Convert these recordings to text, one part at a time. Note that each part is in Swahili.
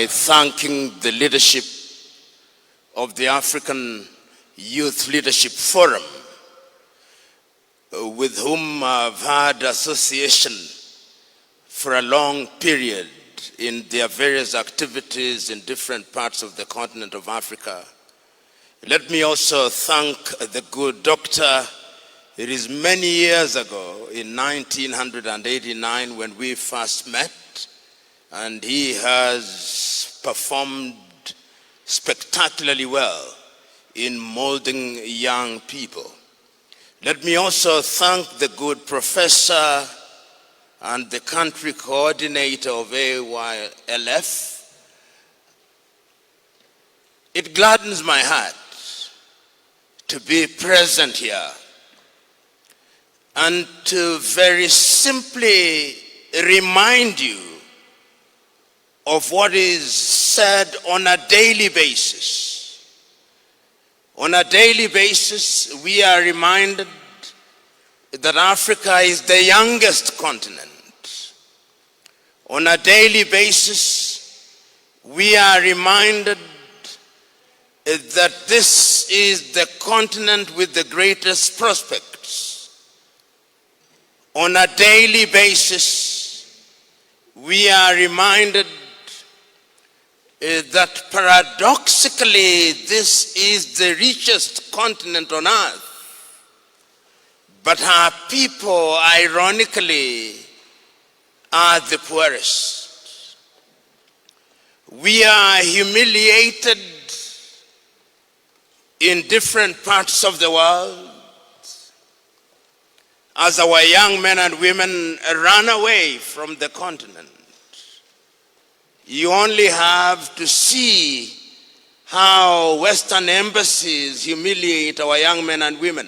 by thanking the leadership of the African Youth Leadership Forum, with whom I've had association for a long period in their various activities in different parts of the continent of Africa. Let me also thank the good doctor. It is many years ago, in 1989, when we first met, and he has performed spectacularly well in molding young people. Let me also thank the good professor and the country coordinator of AYLF. It gladdens my heart to be present here and to very simply remind you of what is said on a daily basis. On a daily basis, we are reminded that Africa is the youngest continent. On a daily basis, we are reminded that this is the continent with the greatest prospects. On a daily basis, we are reminded that paradoxically this is the richest continent on earth, but our people, ironically, are the poorest. We are humiliated in different parts of the world as our young men and women run away from the continent. You only have to see how Western embassies humiliate our young men and women.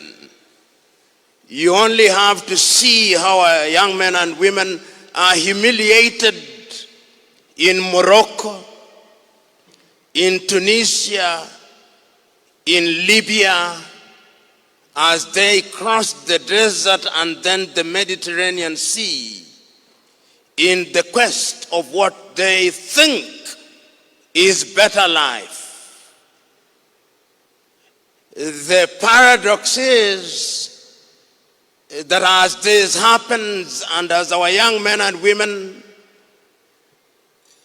You only have to see how our young men and women are humiliated in Morocco, in Tunisia, in Libya, as they cross the desert and then the Mediterranean Sea in the quest of what they think is better life. The paradox is that as this happens and as our young men and women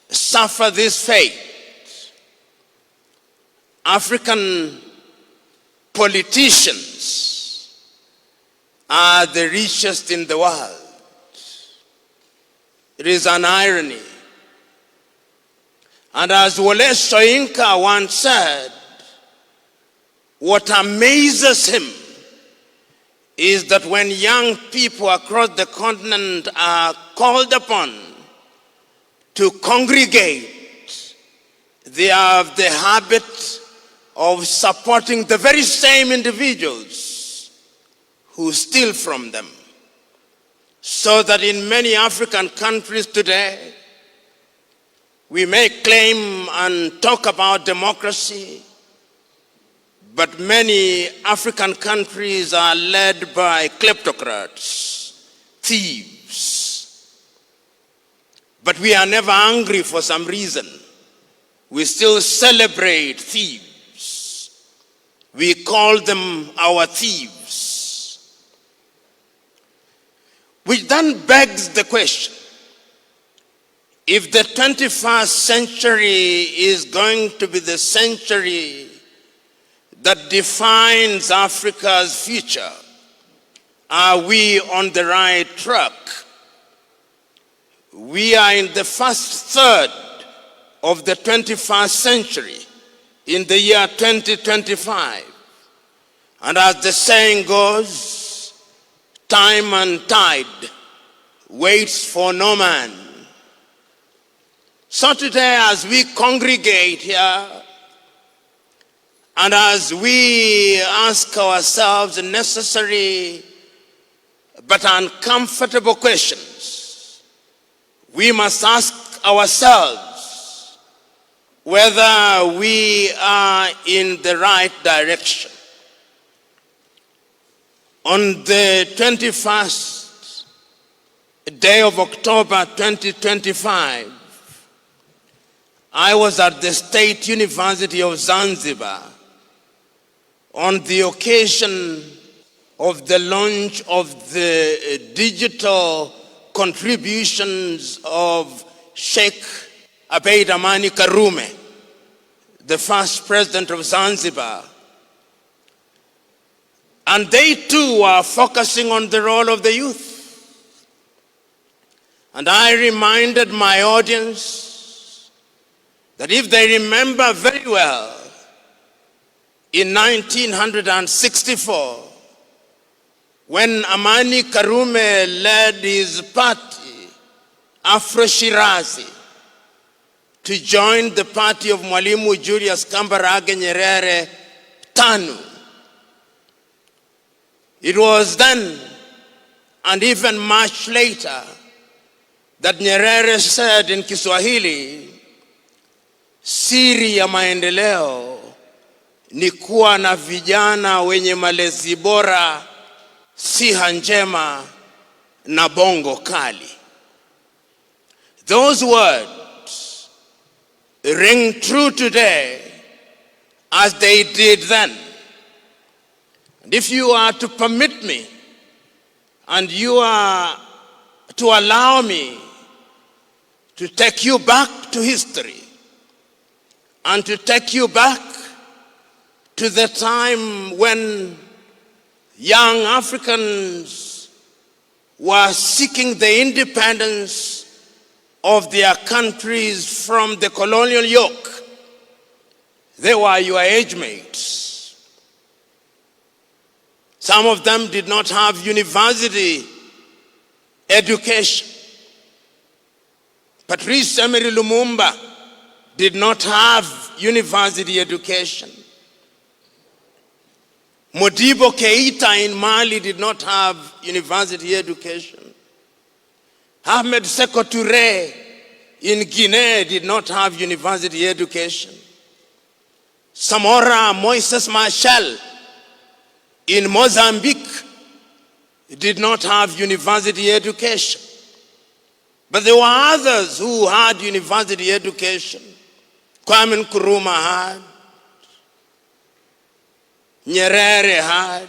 suffer this fate, African politicians are the richest in the world. It is an irony. And as Wole Soyinka once said, what amazes him is that when young people across the continent are called upon to congregate, they have the habit of supporting the very same individuals who steal from them. So that in many African countries today, we may claim and talk about democracy, but many African countries are led by kleptocrats, thieves. But we are never angry for some reason. We still celebrate thieves. We call them our thieves. Which then begs the question, if the 21st century is going to be the century that defines Africa's future, are we on the right track? We are in the first third of the 21st century, in the year 2025. And as the saying goes, time and tide waits for no man. So today, as we congregate here, and as we ask ourselves necessary but uncomfortable questions, we must ask ourselves whether we are in the right direction. On the 21st day of October 2025, I was at the State University of Zanzibar on the occasion of the launch of the digital contributions of Sheikh Abeid Amani Karume, the first president of Zanzibar. And they too are focusing on the role of the youth. And I reminded my audience that if they remember very well, in 1964, when Amani Karume led his party, Afro Shirazi, to join the party of Mwalimu Julius Kambarage Nyerere TANU, it was then, and even much later, that Nyerere said in Kiswahili, siri ya maendeleo ni kuwa na vijana wenye malezi bora, siha njema na bongo kali. Those words ring true today as they did then. And if you are to permit me, and you are to allow me to take you back to history, and to take you back to the time when young Africans were seeking the independence of their countries from the colonial yoke. They were your age mates. Some of them did not have university education. Patrice Emery Lumumba did not have university education. Modibo Keita in Mali did not have university education. Ahmed Sékou Touré in Guinea did not have university education. Samora Moises Machel in Mozambique did not have university education. But there were others who had university education. Kwame Nkrumah had, Nyerere had.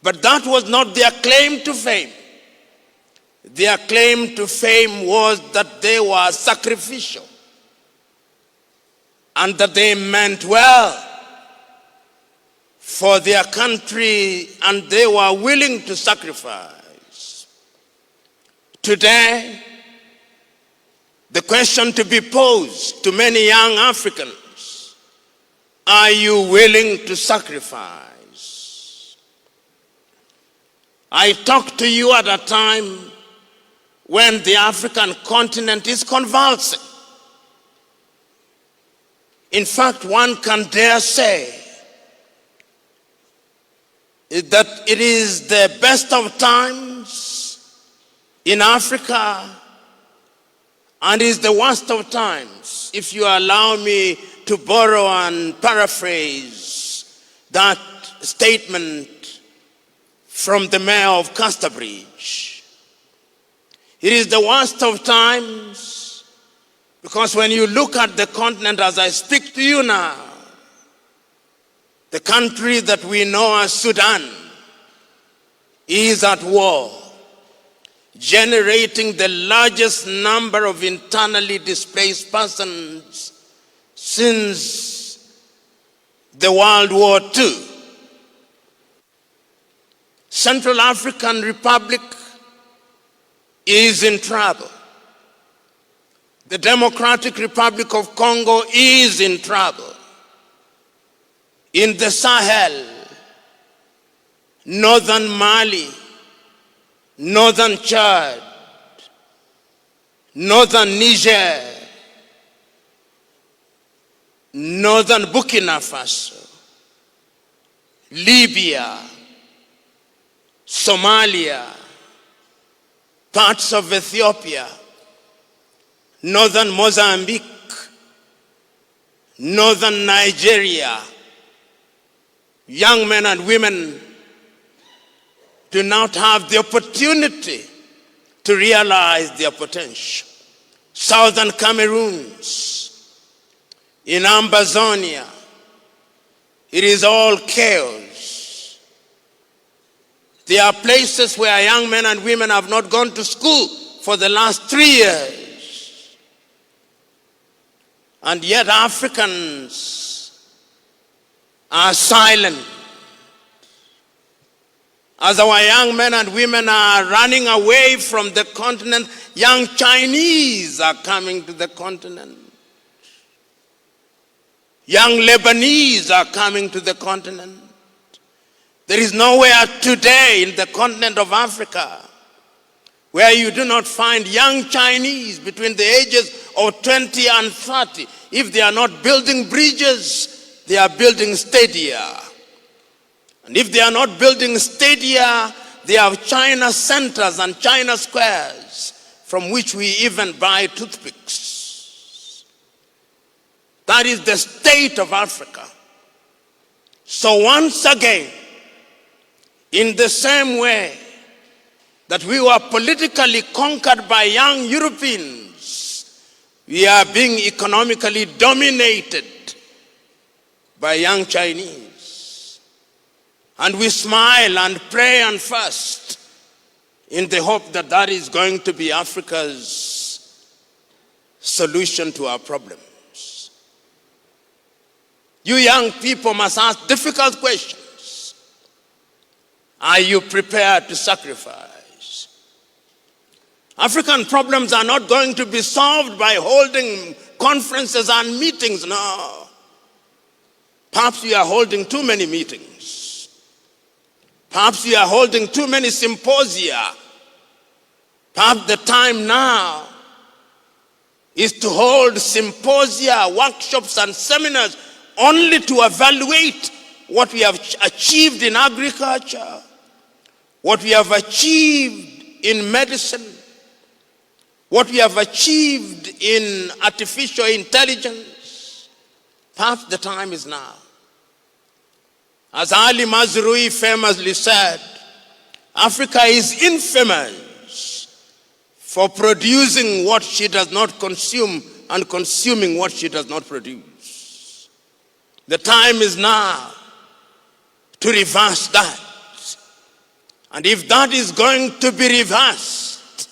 But that was not their claim to fame. Their claim to fame was that they were sacrificial and that they meant well for their country and they were willing to sacrifice. Today, the question to be posed to many young Africans, are you willing to sacrifice? I talked to you at a time when the African continent is convulsing. In fact, one can dare say that it is the best of times in Africa and is the worst of times, if you allow me to borrow and paraphrase that statement from the mayor of Casterbridge. It is the worst of times because when you look at the continent as I speak to you now, the country that we know as Sudan is at war, generating the largest number of internally displaced persons since the World War II. Central African Republic is in trouble. The Democratic Republic of Congo is in trouble. In the Sahel, northern Mali, northern Chad, northern Niger, northern Burkina Faso, Libya, Somalia, parts of Ethiopia, northern Mozambique, northern Nigeria, young men and women do not have the opportunity to realize their potential. southern Cameroons, in Ambazonia. It is all chaos. There are places where young men and women have not gone to school for the last 3 years. And yet Africans are silent. As our young men and women are running away from the continent, young Chinese are coming to the continent. Young Lebanese are coming to the continent. There is nowhere today in the continent of Africa where you do not find young Chinese between the ages of 20 and 30. If they are not building bridges, they are building stadia. And if they are not building stadia, they have China centers and China squares from which we even buy toothpicks. That is the state of Africa. So once again, in the same way that we were politically conquered by young Europeans, we are being economically dominated by young Chinese. And we smile and pray and fast in the hope that that is going to be Africa's solution to our problems. You young people must ask difficult questions. Are you prepared to sacrifice? African problems are not going to be solved by holding conferences and meetings, no. Perhaps we are holding too many meetings. Perhaps we are holding too many symposia. Perhaps the time now is to hold symposia, workshops, and seminars only to evaluate what we have achieved in agriculture, what we have achieved in medicine, what we have achieved in artificial intelligence. Perhaps the time is now. As Ali Mazrui famously said, Africa is infamous for producing what she does not consume and consuming what she does not produce. The time is now to reverse that. And if that is going to be reversed,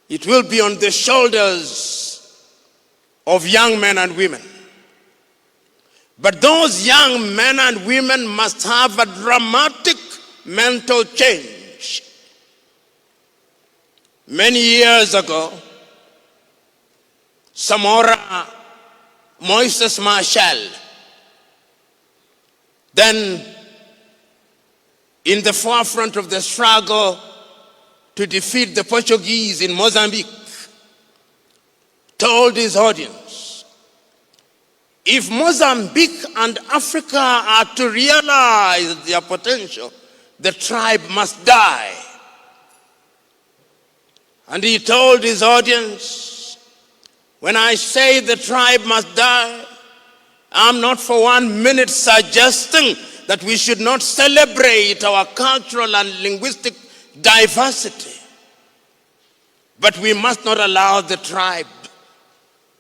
it will be on the shoulders of young men and women. But those young men and women must have a dramatic mental change. Many years ago, Samora Moises Machel, then in the forefront of the struggle to defeat the Portuguese in Mozambique, told his audience, if Mozambique and Africa are to realize their potential, the tribe must die. And he told his audience, when I say the tribe must die, I'm not for 1 minute suggesting that we should not celebrate our cultural and linguistic diversity. But we must not allow the tribe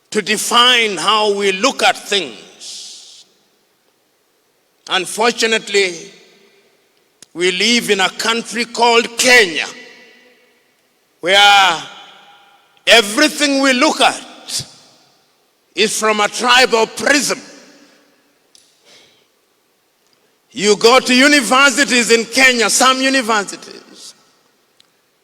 to define how we look at things. Unfortunately, we live in a country called Kenya, where everything we look at is from a tribal prism. You go to universities in Kenya, some universities,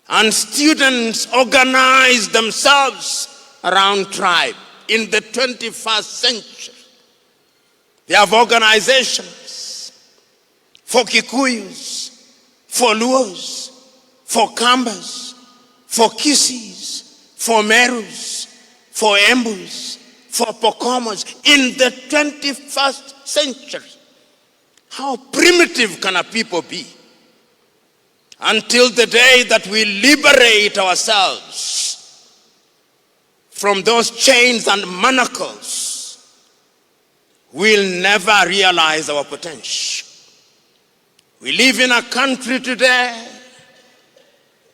and students organize themselves around tribe. In the 21st century, they have organizations for Kikuyus, for Luos, for Kambas, for Kisis, for Merus, for Embus, for Pokomos. In the 21st century, how primitive can a people be? Until the day that we liberate ourselves from those chains and manacles, we'll never realize our potential. We live in a country today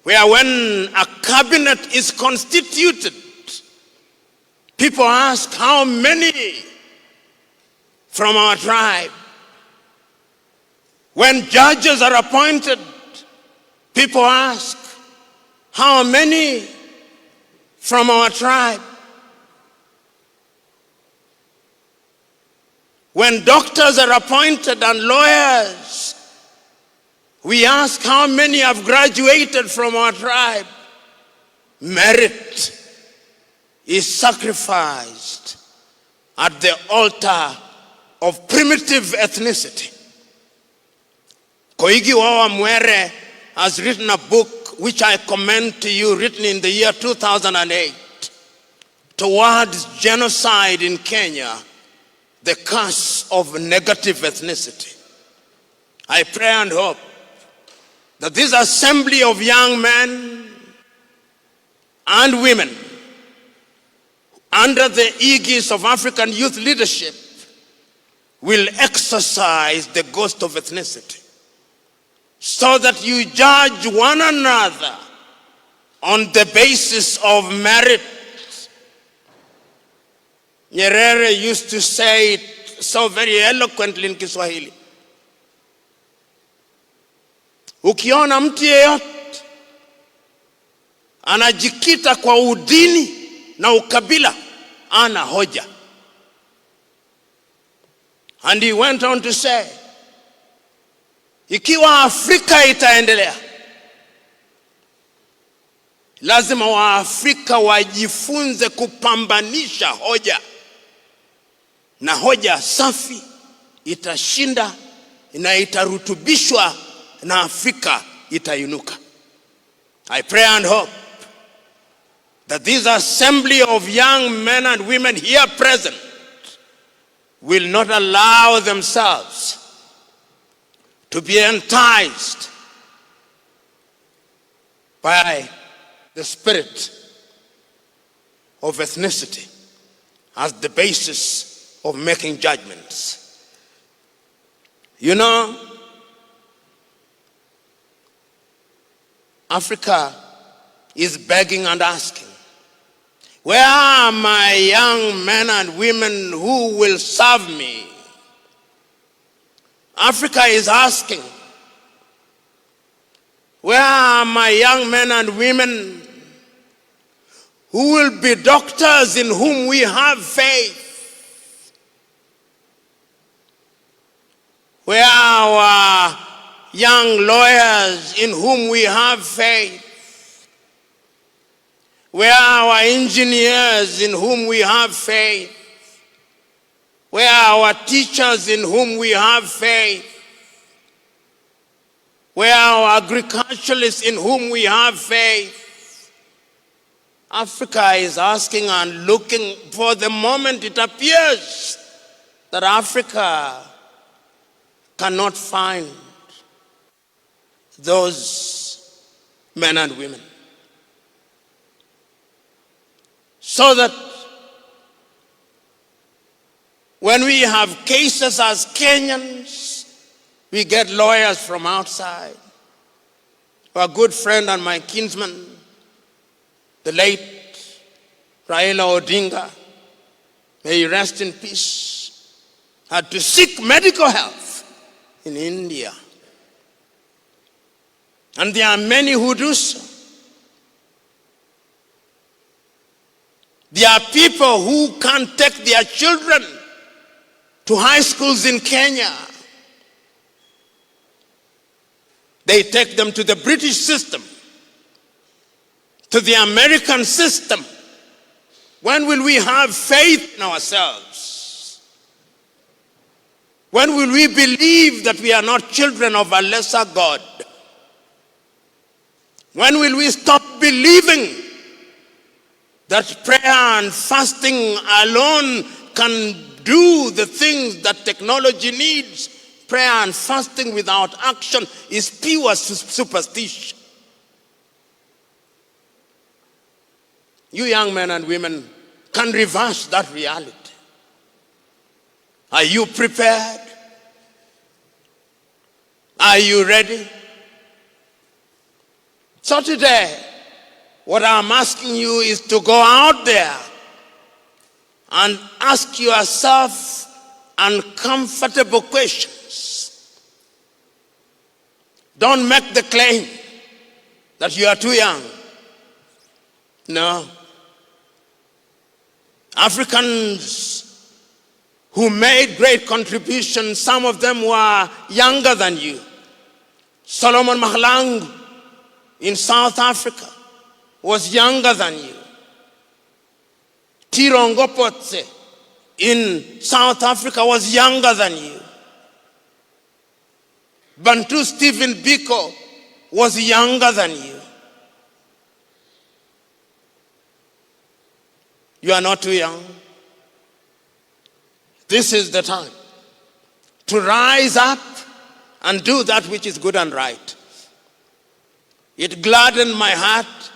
where when a cabinet is constituted, people ask how many from our tribe. When judges are appointed, people ask how many from our tribe. When doctors are appointed and lawyers, we ask how many have graduated from our tribe. Merit is sacrificed at the altar of primitive ethnicity. Koigi Wawa Mwere has written a book which I commend to you, written in the year 2008, Towards Genocide in Kenya, the Curse of Negative Ethnicity. I pray and hope that this assembly of young men and women under the aegis of African youth leadership will exercise the ghost of ethnicity, so that you judge one another on the basis of merit. Nyerere used to say it so very eloquently in Kiswahili. Ukiona mtu yeyote anajikita kwa udini na ukabila, ana hoja. And he went on to say, ikiwa Afrika itaendelea, lazima Waafrika wajifunze kupambanisha hoja, na hoja safi itashinda na itarutubishwa na Afrika itainuka. I pray and hope that this assembly of young men and women here present will not allow themselves to be enticed by the spirit of ethnicity as the basis of making judgments. You know, Africa is begging and asking, where are my young men and women who will serve me? Africa is asking, where are my young men and women who will be doctors in whom we have faith? Where are our young lawyers in whom we have faith? Where are our engineers in whom we have faith? Where are our teachers in whom we have faith? Where are our agriculturalists in whom we have faith? Africa is asking and looking. For the moment, it appears that Africa cannot find those men and women. So that when we have cases as Kenyans, we get lawyers from outside. Our good friend and my kinsman, the late Raila Odinga, may he rest in peace, had to seek medical health in India. And there are many who do so. There are people who can't take their children to high schools in Kenya. They take them to the British system, to the American system. When will we have faith in ourselves? When will we believe that we are not children of a lesser God? When will we stop believing that prayer and fasting alone can do the things that technology needs? Prayer and fasting without action is pure superstition. You young men and women can reverse that reality. Are you prepared? Are you ready? So today, what I'm asking you is to go out there and ask yourself uncomfortable questions. Don't make the claim that you are too young. No. Africans who made great contributions, some of them were younger than you. Solomon Mahlangu in South Africa was younger than you. Tirongo Potse in South Africa was younger than you. Bantu Stephen Biko was younger than you. You are not too young. This is the time to rise up and do that which is good and right. It gladdened my heart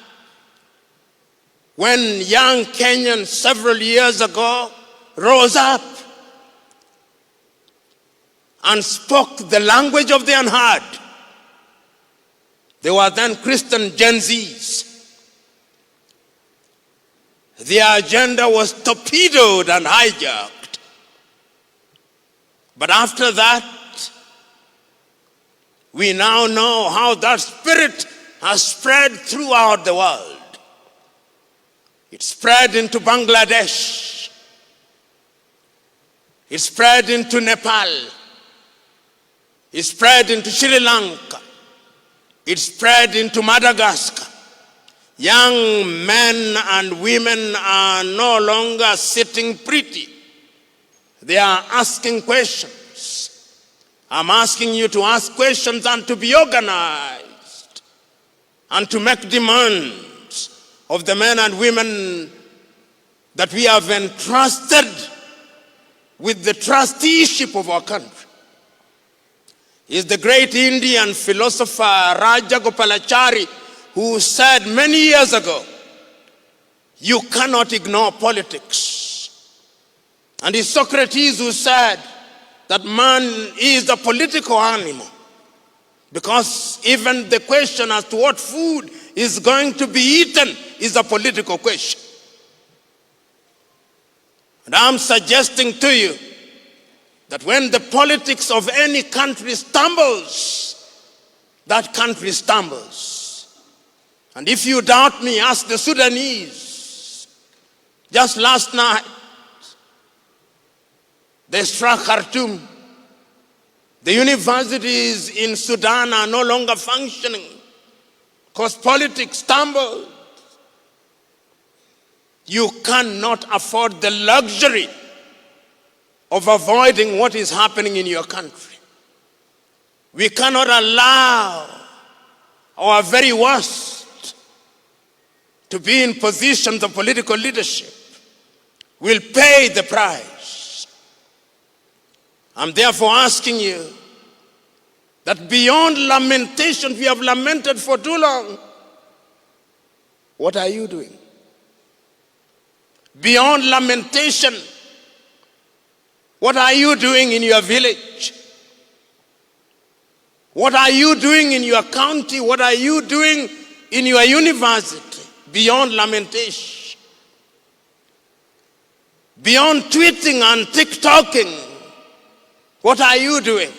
when young Kenyans several years ago rose up and spoke the language of the unheard. They were then Christian Gen Zs. Their agenda was torpedoed and hijacked. But after that, we now know how that spirit has spread throughout the world. It spread into Bangladesh. It spread into Nepal. It spread into Sri Lanka. It spread into Madagascar. Young men and women are no longer sitting pretty. They are asking questions. I'm asking you to ask questions and to be organized and to make demands of the men and women that we have entrusted with the trusteeship of our country. Is the great Indian philosopher Raja Gopalachari, who said many years ago, you cannot ignore politics. And it's Socrates who said that man is a political animal, because even the question as to what food is going to be eaten is a political question. And I'm suggesting to you that when the politics of any country stumbles, that country stumbles. And if you doubt me, ask the Sudanese. Just last night, they struck Khartoum. The universities in Sudan are no longer functioning because politics stumbled. You cannot afford the luxury of avoiding what is happening in your country. We cannot allow our very worst to be in positions of political leadership. We'll pay the price. I'm therefore asking you that beyond lamentation, we have lamented for too long. What are you doing? Beyond lamentation, what are you doing in your village? What are you doing in your county? What are you doing in your university? Beyond lamentation. Beyond tweeting and TikToking, what are you doing?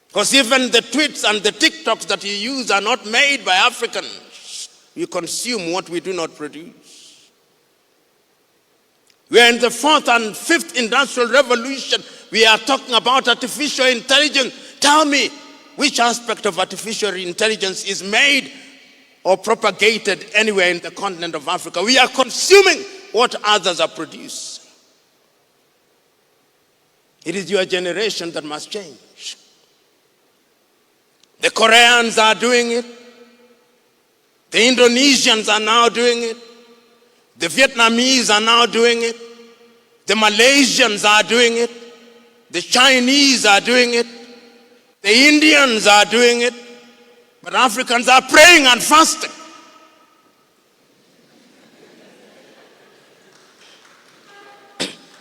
Because even the tweets and the TikToks that you use are not made by Africans. We consume what we do not produce. We are in the fourth and fifth industrial revolution. We are talking about artificial intelligence. Tell me, which aspect of artificial intelligence is made or propagated anywhere in the continent of Africa? We are consuming what others are producing. It is your generation that must change. The Koreans are doing it. The Indonesians are now doing it. The Vietnamese are now doing it. The Malaysians are doing it. The Chinese are doing it. The Indians are doing it. But Africans are praying and fasting.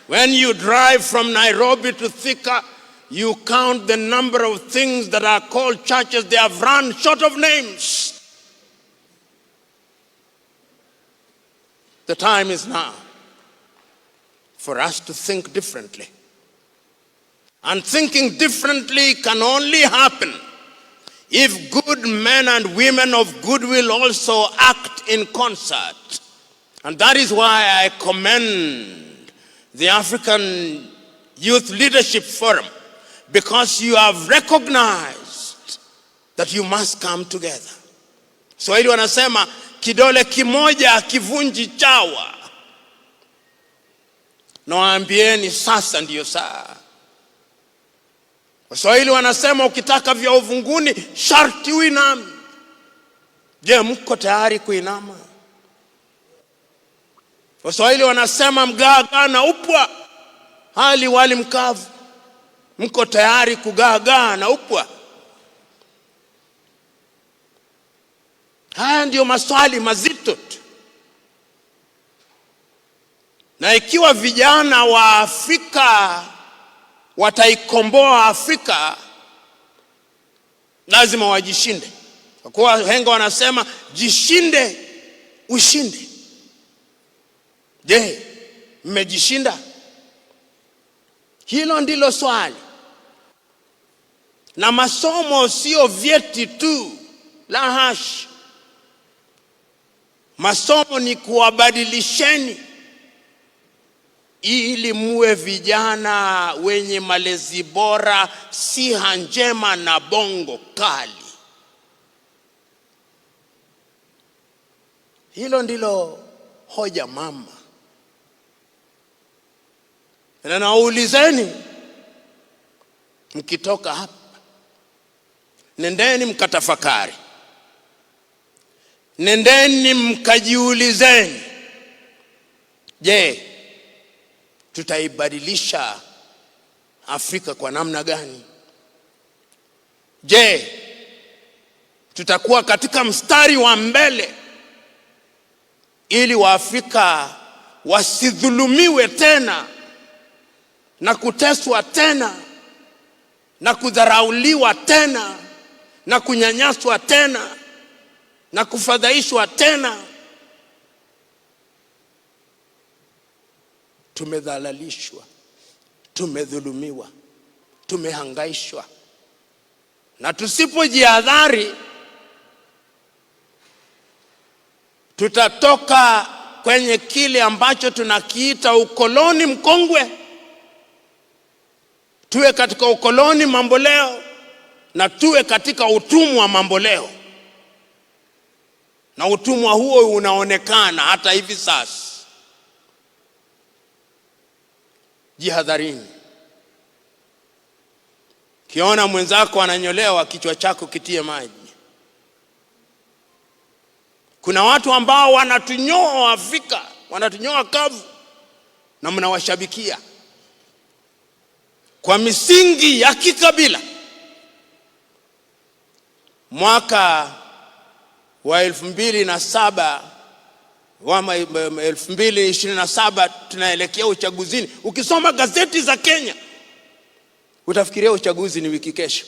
When you drive from Nairobi to Thika, you count the number of things that are called churches, they have run short of names. The time is now for us to think differently. And thinking differently can only happen if good men and women of goodwill also act in concert. And that is why I commend the African Youth Leadership Forum, because you have recognized that you must come together. Swahili wanasema kidole kimoja hakivunji chawa. Nawaambieni sasa ndiyo saa. Waswahili wanasema ukitaka vya uvunguni sharti uiname. Je, mko tayari kuinama? Waswahili wanasema mgaagaa na upwa hali wali mkavu. Mko tayari kugaagaa na upwa? Haya ndio maswali mazito tu. Na ikiwa vijana wa Afrika wataikomboa Afrika, lazima wajishinde. Kwa kuwa wahenga wanasema jishinde ushinde. Je, mmejishinda? Hilo ndilo swali. Na masomo sio vyeti tu, la hash. Masomo ni kuwabadilisheni ili muwe vijana wenye malezi bora, siha njema na bongo kali. Hilo ndilo hoja mama. Na naulizeni, mkitoka hapa, nendeni mkatafakari. Nendeni mkajiulizeni, je, tutaibadilisha Afrika kwa namna gani? Je, tutakuwa katika mstari wa mbele ili Waafrika wasidhulumiwe tena na kuteswa tena na kudharauliwa tena na kunyanyaswa tena na kufadhaishwa tena? Tumedhalalishwa, tumedhulumiwa, tumehangaishwa. Na tusipojihadhari, tutatoka kwenye kile ambacho tunakiita ukoloni mkongwe, tuwe katika ukoloni mamboleo na tuwe katika utumwa mamboleo. Na utumwa huo unaonekana hata hivi sasa. Jihadharini. Kiona mwenzako ananyolewa, kichwa chako kitie maji. Kuna watu ambao wanatunyoa Afrika, wanatunyoa kavu, na mnawashabikia kwa misingi ya kikabila. Mwaka wa 2007 2027 tunaelekea uchaguzini. Ukisoma gazeti za Kenya utafikiria uchaguzi ni wiki kesho.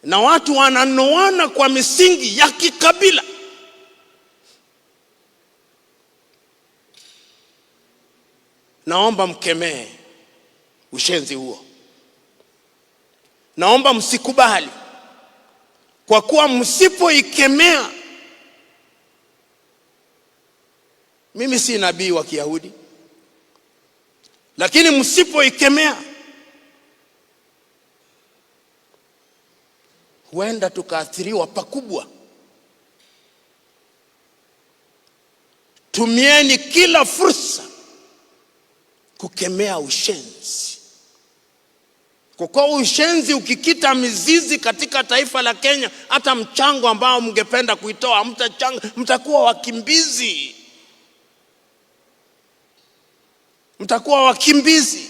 Na watu wananoana kwa misingi ya kikabila. Naomba mkemee ushenzi huo. Naomba msikubali. Kwa kuwa msipoikemea, mimi si nabii wa Kiyahudi, lakini msipoikemea, huenda tukaathiriwa pakubwa. Tumieni kila fursa kukemea ushenzi. Kwa kuwa ushenzi ukikita mizizi katika taifa la Kenya, hata mchango ambao mngependa kuitoa mtakuwa wakimbizi. Mtakuwa wakimbizi.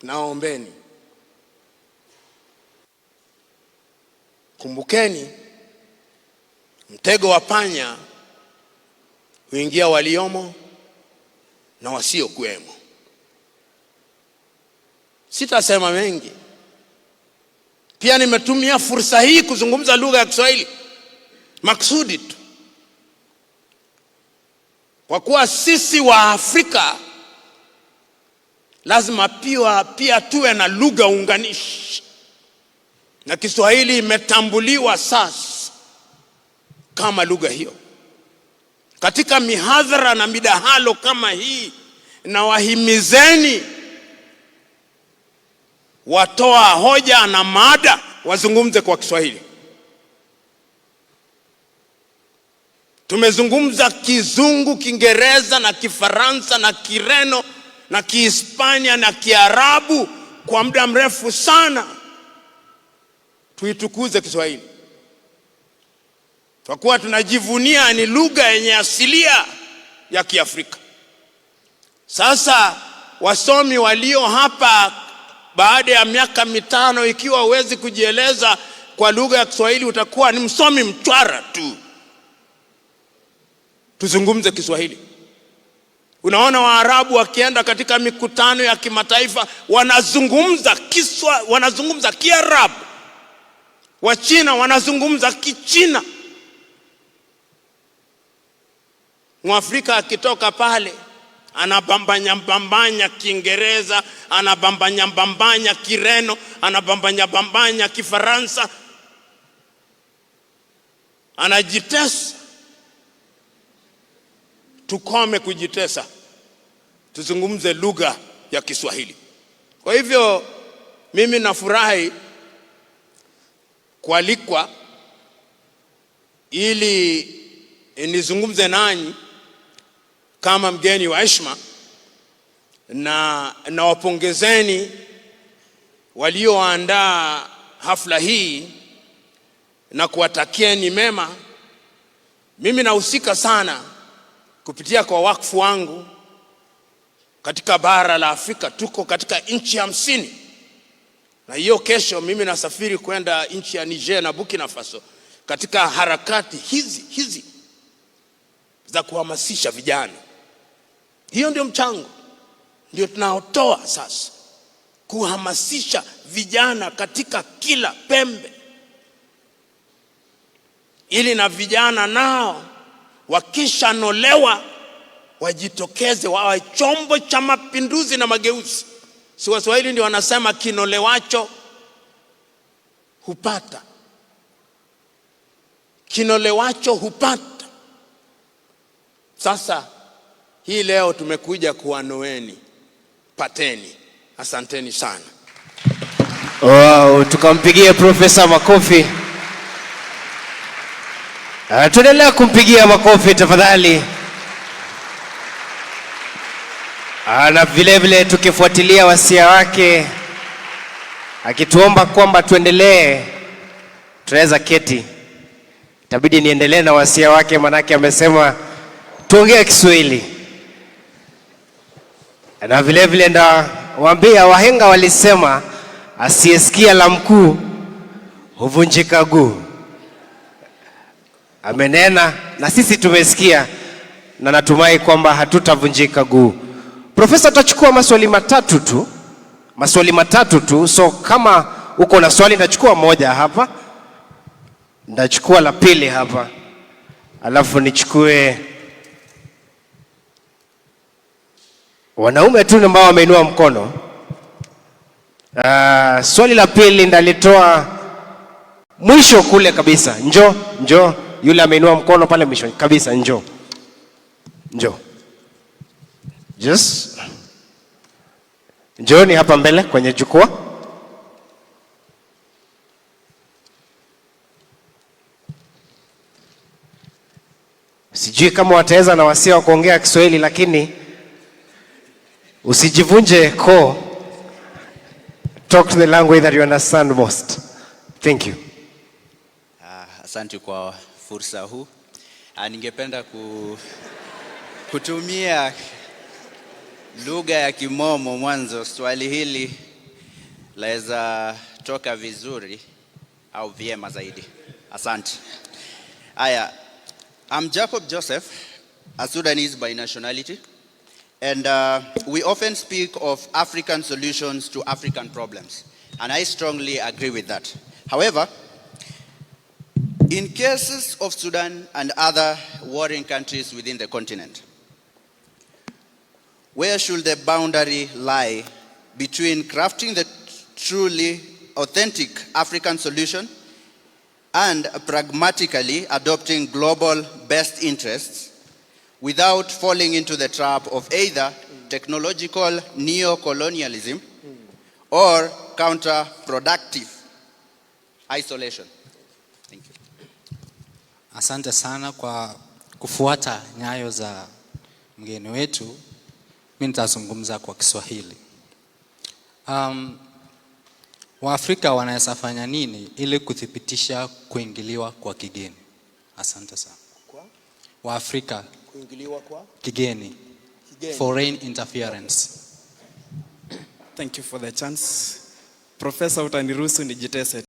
Naombeni, kumbukeni, mtego wa panya huingia waliomo na wasiokuwemo. Sitasema mengi. Pia nimetumia fursa hii kuzungumza lugha ya Kiswahili maksudi tu, kwa kuwa sisi wa Afrika lazima pia tuwe na lugha unganishi, na Kiswahili imetambuliwa sasa kama lugha hiyo. Katika mihadhara na midahalo kama hii, na wahimizeni watoa hoja na mada wazungumze kwa Kiswahili. Tumezungumza Kizungu, Kiingereza na Kifaransa na Kireno na Kihispania na Kiarabu kwa muda mrefu sana. Tuitukuze Kiswahili, kwa kuwa tunajivunia ni lugha yenye asilia ya Kiafrika. Sasa wasomi walio hapa, baada ya miaka 5, ikiwa huwezi kujieleza kwa lugha ya Kiswahili, utakuwa ni msomi mchwara tu. Tuzungumze Kiswahili. Unaona Waarabu wakienda katika mikutano ya kimataifa wanazungumza Kiarabu. Wachina wanazungumza Kichina. Mwafrika akitoka pale anabambanya Kiingereza, anabambanya Kireno, anabambanya Kifaransa, anajitesa. Tukome kujitesa, tuzungumze lugha ya Kiswahili. Kwa hivyo mimi nafurahi kualikwa ili nizungumze nanyi kama mgeni wa heshima, na wapongezeni walioandaa hafla hii na kuwatakieni mema. Mimi nahusika sana kupitia kwa wakfu wangu katika bara la Afrika. Tuko katika nchi 50, na hiyo kesho mimi nasafiri kwenda nchi ya Niger na Burkina Faso katika harakati hizi za kuhamasisha vijana. Hiyo ndio mchango, ndio tunaotoa sasa, kuhamasisha vijana katika kila pembe, ili na vijana nao wakishanolewa wajitokeze, wawe chombo cha mapinduzi na mageuzi. Si Waswahili ndio wanasema kinolewacho hupata, kinolewacho hupata. Sasa hii leo tumekuja kuwanoeni, pateni. Asanteni sana. Wow, tukampigie Profesa makofi. Tuendelea kumpigia makofi tafadhali. Na vile vile tukifuatilia wasia wake akituomba kwamba tuendelee, tunaweza keti. Itabidi niendelee na wasia wake, manake amesema tuongee Kiswahili. Na vile vile waambia wahenga walisema asiyesikia la mkuu huvunjika guu. Amenena na sisi tumesikia, na natumai kwamba hatutavunjika guu. Profesa, tutachukua maswali matatu tu. So kama uko na swali, nitachukua moja hapa, nitachukua la pili hapa, alafu nichukue wanaume tu ambao wameinua mkono. Swali la pili ndalitoa mwisho kule kabisa. Njoo yule ameinua mkono pale mwisho kabisa, njoo. Just njoo ni hapa mbele kwenye jukwaa. Sijui kama wataweza na wasia wa kuongea Kiswahili, lakini usijivunje koo. Talk to the language that you understand most. Thank you. Asante kwa fursa huu. Ningependa kutumia lugha ya Kimomo mwanzo. Swali hili laweza toka vizuri au vyema zaidi. Asante. I'm Jacob Joseph a Sudanese by nationality, and we often speak of African solutions to African problems, and I strongly agree with that. However, in cases of Sudan and other warring countries within the continent, where should the boundary lie between crafting the truly authentic African solution and pragmatically adopting global best interests without falling into the trap of either technological neo-colonialism or counterproductive isolation? Thank you. Asante sana kwa kufuata nyayo za mgeni wetu. Mimi nitazungumza kwa Kiswahili. Waafrika wanaweza fanya nini ili kuthibitisha kuingiliwa kwa kigeni? Asante sana. Waafrika kuingiliwa kwa kigeni. Foreign interference. Thank you for the chance. Professor, utaniruhusu nijitese.